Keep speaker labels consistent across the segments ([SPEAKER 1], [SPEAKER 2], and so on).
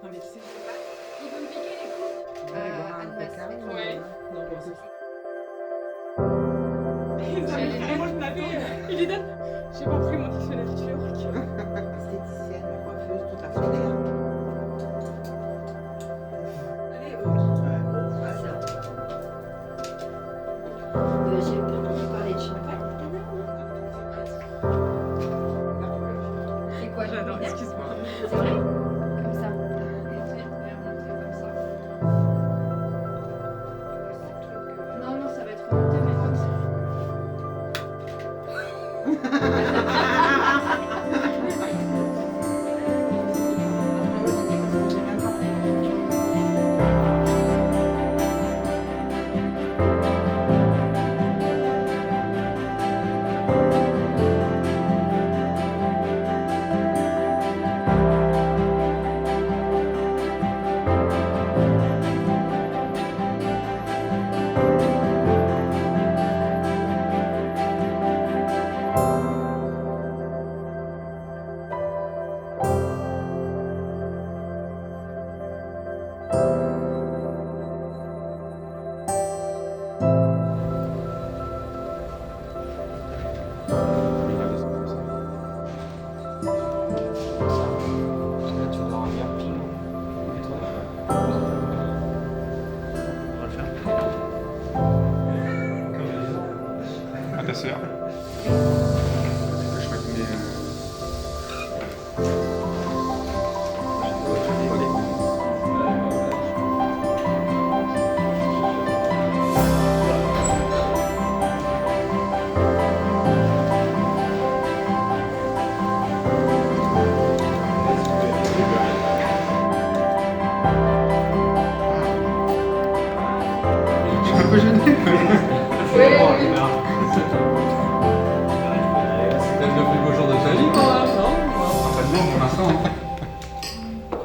[SPEAKER 1] Non mais tu sais, je sais pas.
[SPEAKER 2] Il veut me piquer les coups. Annemasse.
[SPEAKER 1] Ouais. Non, bon, c'est
[SPEAKER 2] J'allais
[SPEAKER 1] ça. Vraiment, je m'appelle. Il lui donne. J'ai pas pris mon dictionnaire turc.
[SPEAKER 3] Esthéticienne, coiffeuse, toute la filière.
[SPEAKER 1] Allez,
[SPEAKER 2] J'ai entendu parler de champagne tout à l'heure. C'est quoi?
[SPEAKER 1] j'adore,
[SPEAKER 2] Linéaire?
[SPEAKER 1] excuse-moi.
[SPEAKER 2] C'est vrai? Comme ça. Comme ça. Non, non, ça va être remonté, mais comme ça.
[SPEAKER 4] À ta sœur. Je m'appelle. Je suis un peu gêné.
[SPEAKER 5] C'est peut-être le plus beau jour de ta vie, toi, hein, non?
[SPEAKER 4] Pas de jour pour l'instant. Hein.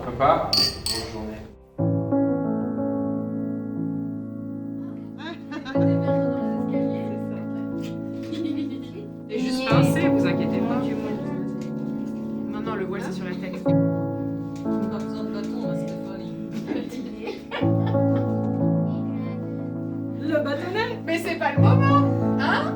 [SPEAKER 4] Papa. Bonne journée.
[SPEAKER 1] Et juste pincé, vous inquiétez pas. Non, non, le voile c'est sur la tête.
[SPEAKER 6] On a besoin de bâton, hein, Stéphanie.
[SPEAKER 1] Le bâtonnet.
[SPEAKER 2] Mais c'est pas le moment, hein?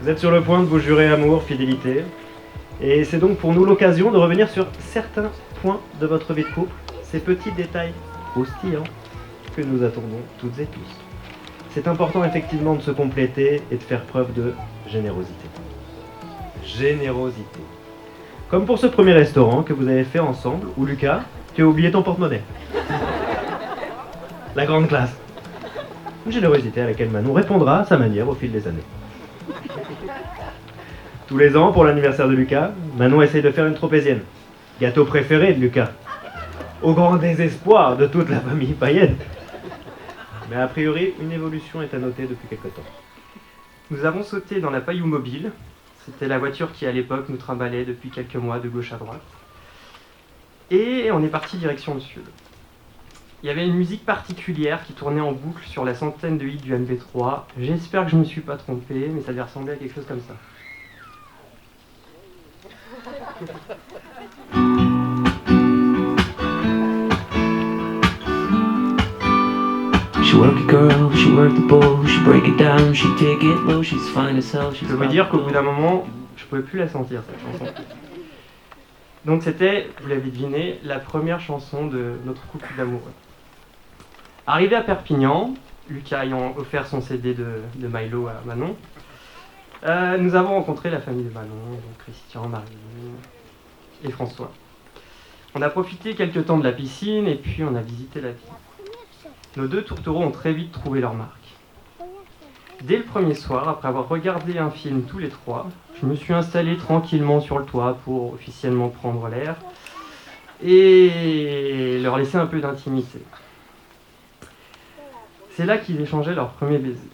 [SPEAKER 7] Vous êtes sur le point de vous jurer amour, fidélité. Et c'est donc pour nous l'occasion de revenir sur certains points de votre vie de couple, ces petits détails croustillants que nous attendons toutes et tous. C'est important effectivement de se compléter et de faire preuve de générosité. Générosité. Comme pour ce premier restaurant que vous avez fait ensemble, où Lucas, tu as oublié ton porte-monnaie. La grande classe. Une générosité à laquelle Manon répondra à sa manière au fil des années. Tous les ans, pour l'anniversaire de Lucas, Manon essaye de faire une tropézienne. Gâteau préféré de Lucas. Au grand désespoir de toute la famille païenne. Mais a priori, une évolution est à noter depuis quelque temps. Nous avons sauté dans la Paillou Mobile. C'était la voiture qui, à l'époque, nous trimballait depuis quelques mois de gauche à droite. Et on est parti direction le sud. Il y avait une musique particulière qui tournait en boucle sur la centaine de hits du MP3. J'espère que je ne me suis pas trompé, mais ça devait ressembler à quelque chose comme ça.
[SPEAKER 8] She work a girl, she work the bowl, she break it down, she take it low, she's fine as hell, she's
[SPEAKER 7] Je peux vous dire qu'au bout d'un moment, je pouvais plus la sentir cette chanson.
[SPEAKER 9] Donc c'était, vous l'avez deviné, la première chanson de notre couple d'amoureux. Arrivé à Perpignan, Lucas ayant offert son CD de Milo à Manon, nous avons rencontré la famille de Manon, donc Christian, Marie et François. On a profité quelques temps de la piscine et puis on a visité la ville. Nos deux tourtereaux ont très vite trouvé leur marque. Dès le premier soir, après avoir regardé un film tous les trois, je me suis installé tranquillement sur le toit pour officiellement prendre l'air et leur laisser un peu d'intimité. C'est là qu'ils échangeaient leur premier baiser.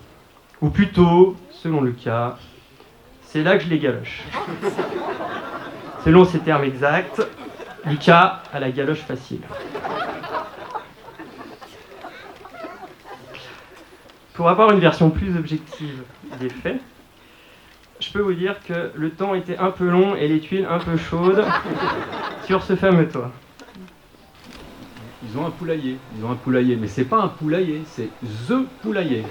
[SPEAKER 9] Ou plutôt, selon Lucas, c'est là que je les galoche. Selon ses termes exacts, Lucas a la galoche facile. Pour avoir une version plus objective des faits, je peux vous dire que le temps était un peu long et les tuiles un peu chaudes sur ce fameux toit.
[SPEAKER 5] Ils ont un poulailler, mais c'est pas un poulailler, c'est THE Poulailler.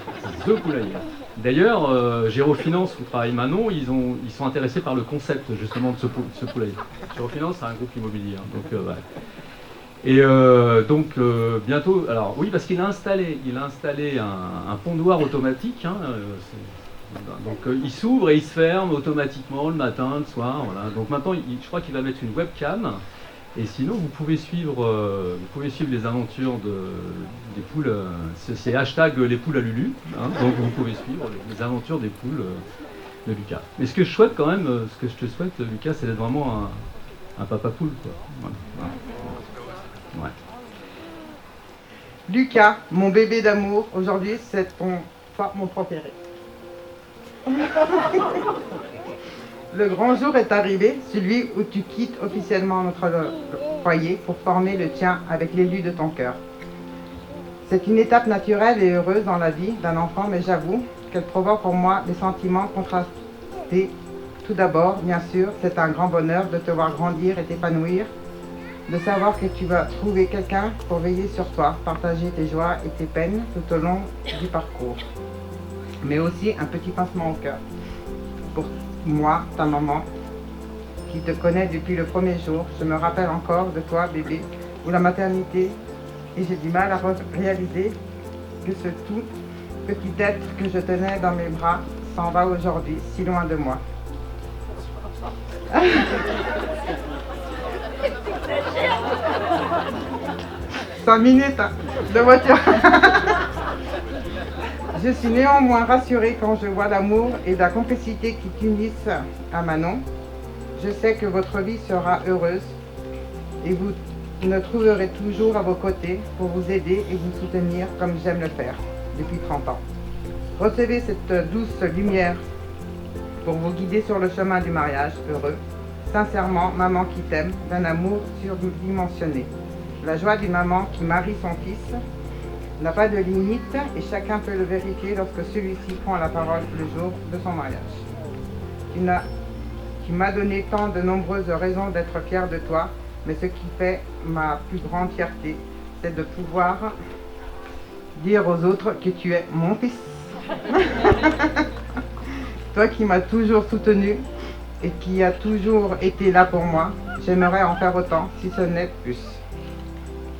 [SPEAKER 5] The Poulailler. D'ailleurs, Gérofinance, où travaille Manon, ils sont intéressés par le concept justement de ce poulailler. Gérofinance, c'est un groupe immobilier, hein, donc voilà. Et bientôt, alors oui, parce qu'il a installé un pondoir automatique, hein, il s'ouvre et il se ferme automatiquement le matin, le soir, voilà. Donc maintenant, je crois qu'il va mettre une webcam, et sinon vous pouvez suivre les aventures des poules, c'est hashtag les poules à Lulu, hein, donc vous pouvez suivre les aventures des poules de Lucas. Mais ce que je souhaite quand même, ce que je te souhaite, Lucas, c'est d'être vraiment un papa poule, quoi. Voilà. Ouais.
[SPEAKER 3] Lucas, mon bébé d'amour, aujourd'hui c'est mon préféré. Le grand jour est arrivé, celui où tu quittes officiellement notre foyer pour former le tien avec l'élu de ton cœur. C'est une étape naturelle et heureuse dans la vie d'un enfant, mais j'avoue qu'elle provoque en moi des sentiments contrastés. Tout d'abord, bien sûr, c'est un grand bonheur de te voir grandir et t'épanouir, de savoir que tu vas trouver quelqu'un pour veiller sur toi, partager tes joies et tes peines tout au long du parcours. Mais aussi un petit pincement au cœur. Pour moi, ta maman, qui te connaît depuis le premier jour, je me rappelle encore de toi, bébé, ou la maternité, et j'ai du mal à réaliser que ce tout petit être que je tenais dans mes bras s'en va aujourd'hui, si loin de moi. 5 minutes de voiture. Je suis néanmoins rassurée quand je vois l'amour et la complicité qui t'unissent à Manon. Je sais que votre vie sera heureuse et vous me trouverez toujours à vos côtés pour vous aider et vous soutenir comme j'aime le faire depuis 30 ans. Recevez cette douce lumière pour vous guider sur le chemin du mariage heureux. Sincèrement, maman qui t'aime, d'un amour surdimensionné. La joie d'une maman qui marie son fils n'a pas de limite et chacun peut le vérifier lorsque celui-ci prend la parole le jour de son mariage. Tu m'as donné tant de nombreuses raisons d'être fière de toi, mais ce qui fait ma plus grande fierté, c'est de pouvoir dire aux autres que tu es mon fils. Toi qui m'as toujours soutenu et qui a toujours été là pour moi, j'aimerais en faire autant, si ce n'est plus.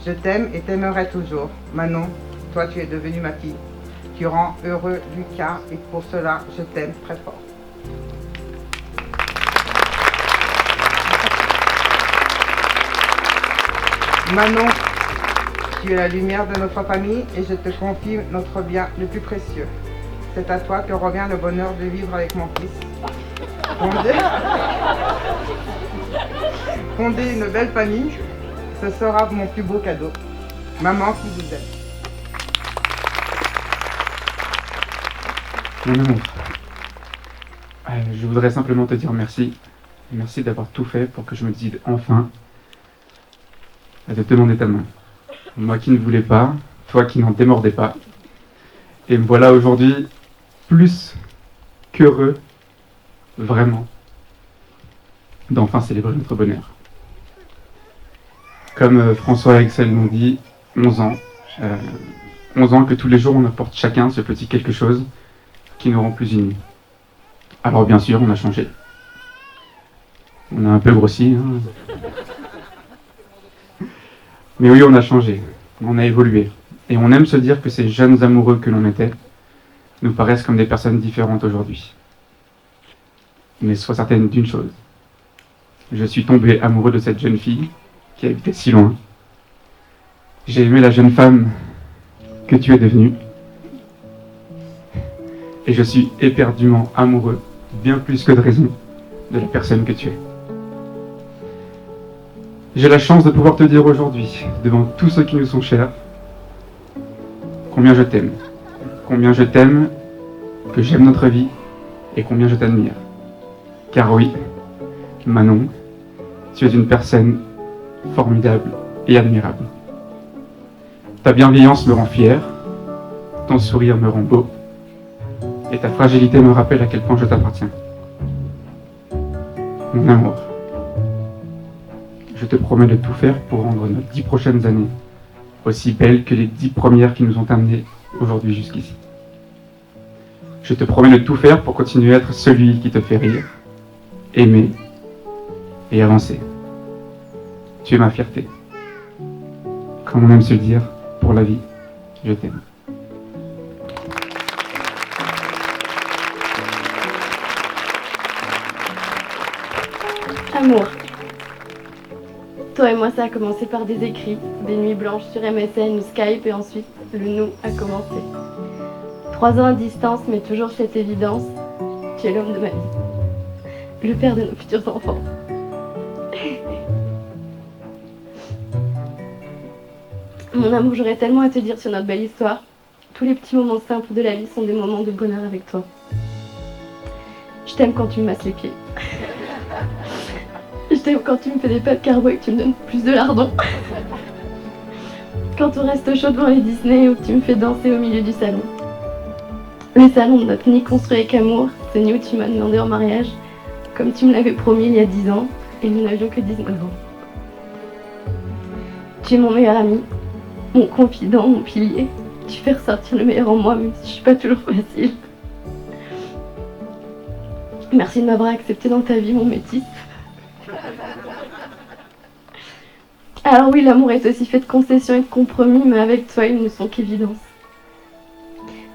[SPEAKER 3] Je t'aime et t'aimerai toujours. Manon, toi tu es devenue ma fille. Tu rends heureux Lucas et pour cela, je t'aime très fort. Manon, tu es la lumière de notre famille et je te confie notre bien le plus précieux. C'est à toi que revient le bonheur de vivre avec mon fils. Fonder une belle famille, ce sera mon plus beau cadeau. Maman qui vous aime.
[SPEAKER 10] Mon amour, je voudrais simplement te dire merci. Merci d'avoir tout fait pour que je me décide enfin à te demander ta main. Moi qui ne voulais pas, toi qui n'en démordais pas. Et me voilà aujourd'hui plus qu'heureux, vraiment, d'enfin célébrer notre bonheur. Comme François et Axel l'ont dit, 11 ans. 11 ans que tous les jours on apporte chacun ce petit quelque chose qui nous rend plus unis. Alors bien sûr, on a changé. On a un peu grossi, hein. Mais oui, on a changé, on a évolué. Et on aime se dire que ces jeunes amoureux que l'on était nous paraissent comme des personnes différentes aujourd'hui. Mais sois certaine d'une chose. Je suis tombé amoureux de cette jeune fille qui habitait si loin. J'ai aimé la jeune femme que tu es devenue. Et je suis éperdument amoureux, bien plus que de raison, de la personne que tu es. J'ai la chance de pouvoir te dire aujourd'hui, devant tous ceux qui nous sont chers, combien je t'aime. Combien je t'aime, que j'aime notre vie, et combien je t'admire. Car oui, Manon, tu es une personne formidable et admirable. Ta bienveillance me rend fier, ton sourire me rend beau, et ta fragilité me rappelle à quel point je t'appartiens. Mon amour, je te promets de tout faire pour rendre nos 10 prochaines années aussi belles que les 10 premières qui nous ont amenés aujourd'hui jusqu'ici. Je te promets de tout faire pour continuer à être celui qui te fait rire, aimer et avancer. Tu es ma fierté. Comme on aime se le dire, pour la vie, je t'aime.
[SPEAKER 11] Amour. Toi et moi, ça a commencé par des écrits, des nuits blanches sur MSN ou Skype, et ensuite, le nous a commencé. 3 ans à distance, mais toujours cette évidence, tu es l'homme de ma vie. Le père de nos futurs enfants. Mon amour, j'aurais tellement à te dire sur notre belle histoire. Tous les petits moments simples de la vie sont des moments de bonheur avec toi. Je t'aime quand tu me masses les pieds. Je t'aime quand tu me fais des pâtes carbo et que tu me donnes plus de lardons. Quand on reste chaud devant les Disney ou que tu me fais danser au milieu du salon. Le salon de notre nid construit avec amour, ce nid où tu m'as demandé en mariage, comme tu me l'avais promis il y a 10 ans, et nous n'avions que 19 ans. Tu es mon meilleur ami, mon confident, mon pilier. Tu fais ressortir le meilleur en moi, même si je suis pas toujours facile. Merci de m'avoir accepté dans ta vie, mon métis. Alors oui, l'amour est aussi fait de concessions et de compromis, mais avec toi, ils ne sont qu'évidence.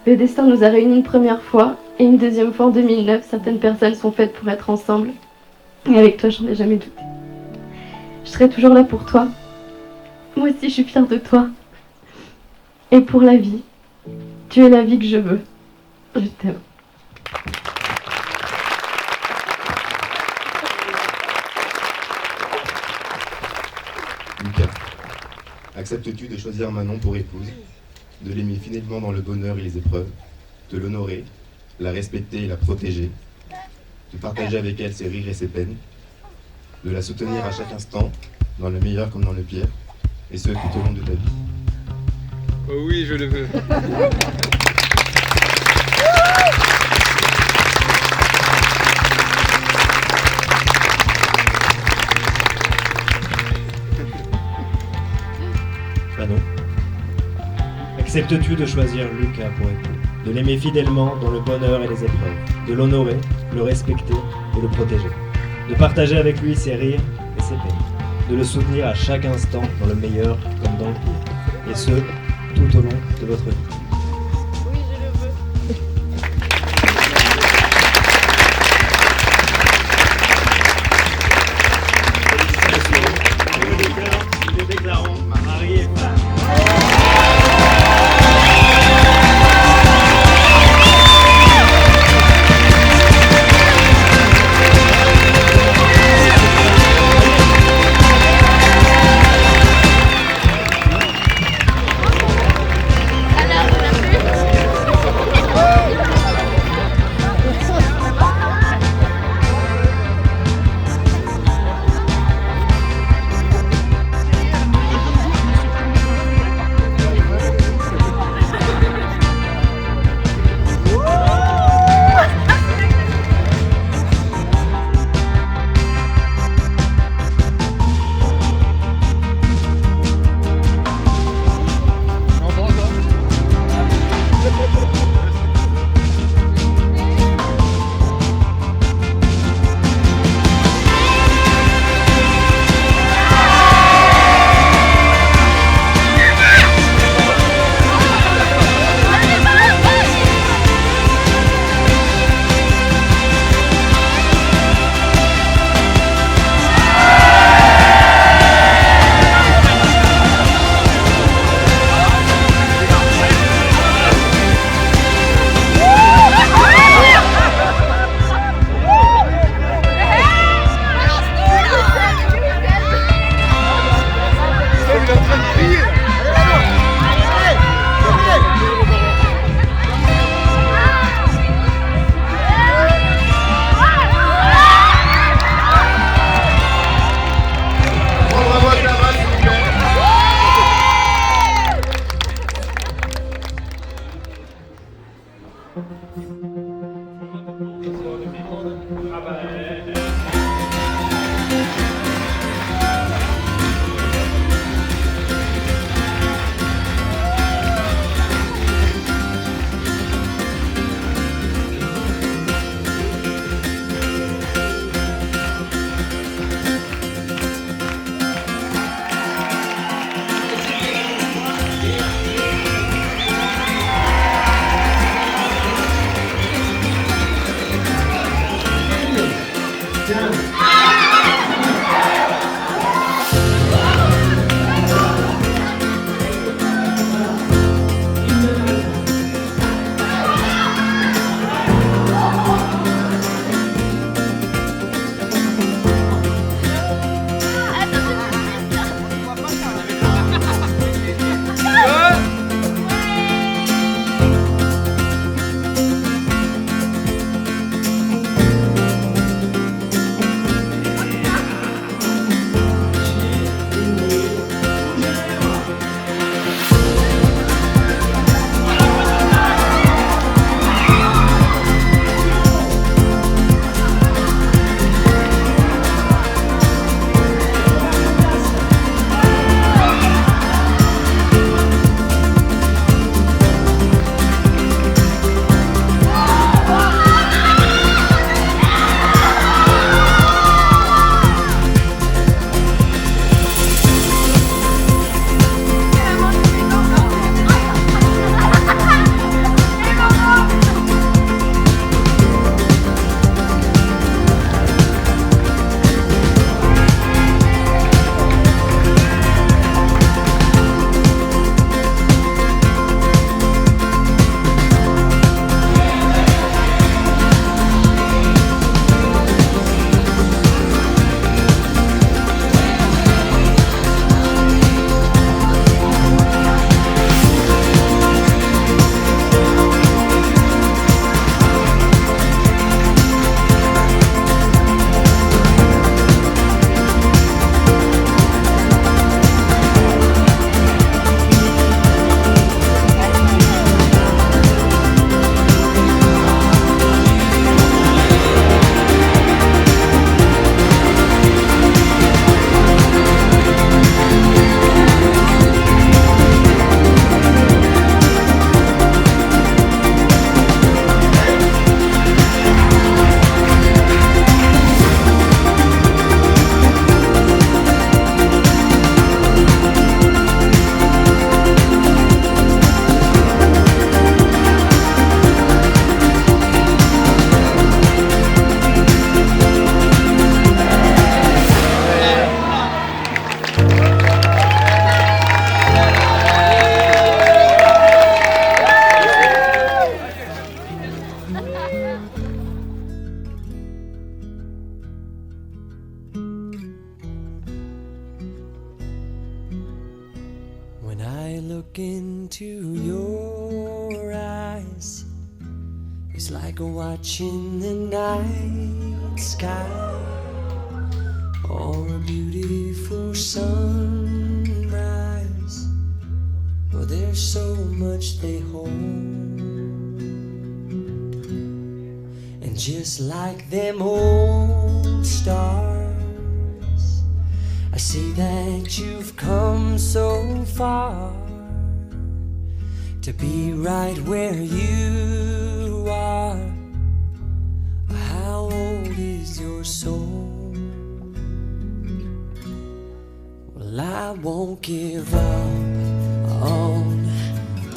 [SPEAKER 11] Le destin nous a réunis une première fois, et une deuxième fois en 2009. Certaines personnes sont faites pour être ensemble. Et avec toi, j'en ai jamais douté. Je serai toujours là pour toi. Moi aussi, je suis fière de toi. Et pour la vie, tu es la vie que je veux. Je t'aime.
[SPEAKER 12] Lucas, acceptes-tu de choisir Manon pour épouse, de l'aimer fidèlement dans le bonheur et les épreuves, de l'honorer, la respecter et la protéger, de partager avec elle ses rires et ses peines, de la soutenir à chaque instant, dans le meilleur comme dans le pire, et ce tout au long de ta vie?
[SPEAKER 4] Oh oui, je le veux.
[SPEAKER 7] Manon, acceptes-tu de choisir Lucas pour époux, de l'aimer fidèlement dans le bonheur et les épreuves, de l'honorer, le respecter et le protéger, de partager avec lui ses rires et ses peines, de le soutenir à chaque instant dans le meilleur comme dans le pire, et ce, tout au long de votre vie?
[SPEAKER 11] Oui, je le veux.
[SPEAKER 7] Nous déclarons mari et femme.
[SPEAKER 11] Alors,
[SPEAKER 8] When I look into your eyes, it's like watching the night sky or a beautiful sunrise. Well, there's so much they hold, and just like them old stars, I see that you've come so far to be right where you are. How old is your soul? Well, I won't give up on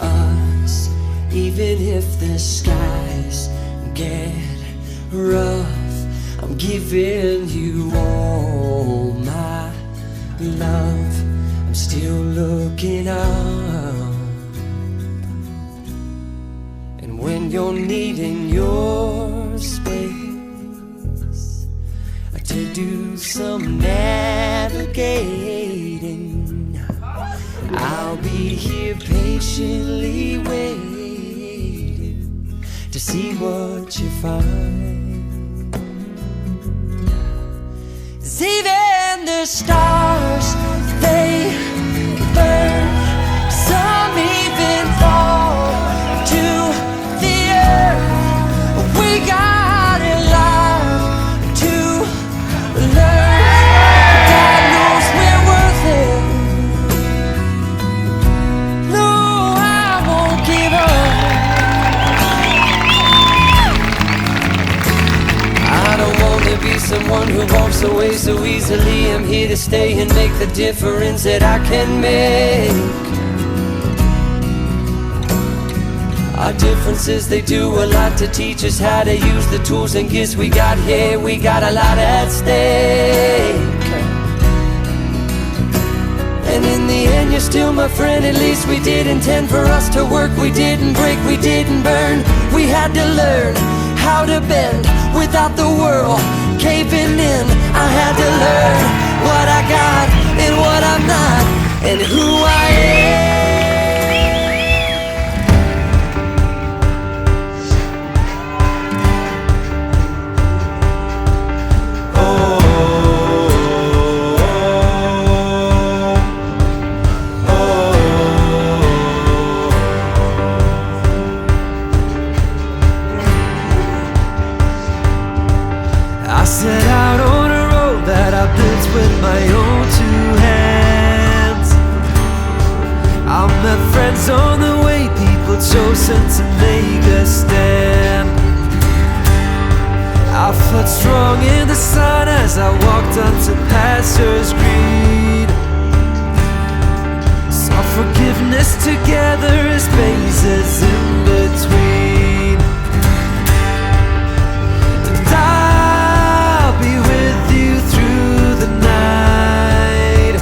[SPEAKER 8] us, even if the skies get rough. I'm giving you all my love. I'm still looking up, and when you're needing your space to do some navigating, I'll be here patiently waiting to see what you find. 'Cause even the stars, they burn, some even fall to the earth. We got a lot to learn. God knows we're worth it. No, I won't give up. I don't want to be someone who walks away so easily. I'm here to stay and make the difference that I can make. Our differences, they do a lot to teach us how to use the tools and gifts we got here. We got a lot at stake, and in the end you're still my friend. At least we did intend for us to work. We didn't break, we didn't burn. We had to learn how to bend without the world caving in. I had to learn what I got and what I'm not, and who I am. I set out on a road that I built with my own two hands. I met friends on the way, people chosen to make a stand. I felt strong in the sun as I walked onto pastures green. Saw forgiveness together as spaces in between. And I'll be with you through the night,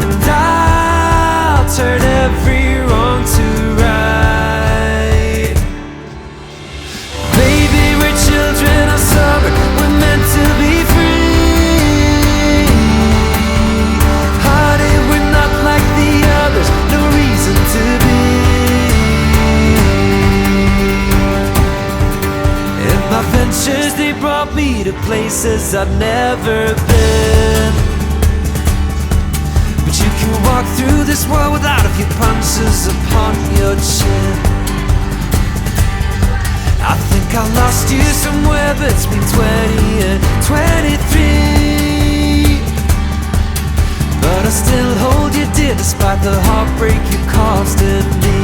[SPEAKER 8] and I'll turn every wrong to right. Baby, we're children of summer, we're meant to be free. Honey, we're not like the others, no reason to be. And my ventures, they brought me to places I've never been. But you can walk through this world without a few punches upon your chin. I think I lost you somewhere between 20 and 23, but I still hold you dear despite the heartbreak you caused in me.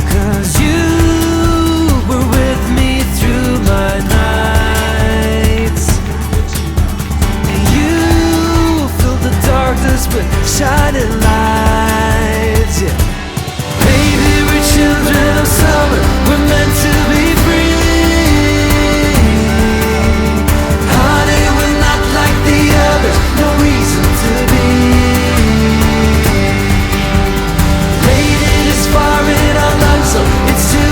[SPEAKER 8] 'Cause you were with me through my nights, and you filled the darkness with shining lights, yeah. Baby, we're children of summer, we're meant to be free. Honey, we're not like the others, no reason to be. Faded is far in our lungs, so it's too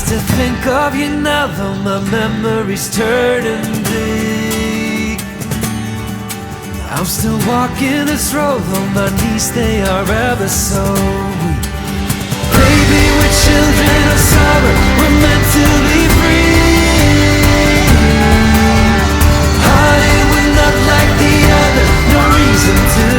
[SPEAKER 8] Just to think of you now, though my memories turning bleak. I'm still walking this road, though my knees they are ever so weak. Baby, we're children of summer, we're meant to be free. Hearted, we're not like the other, no reason to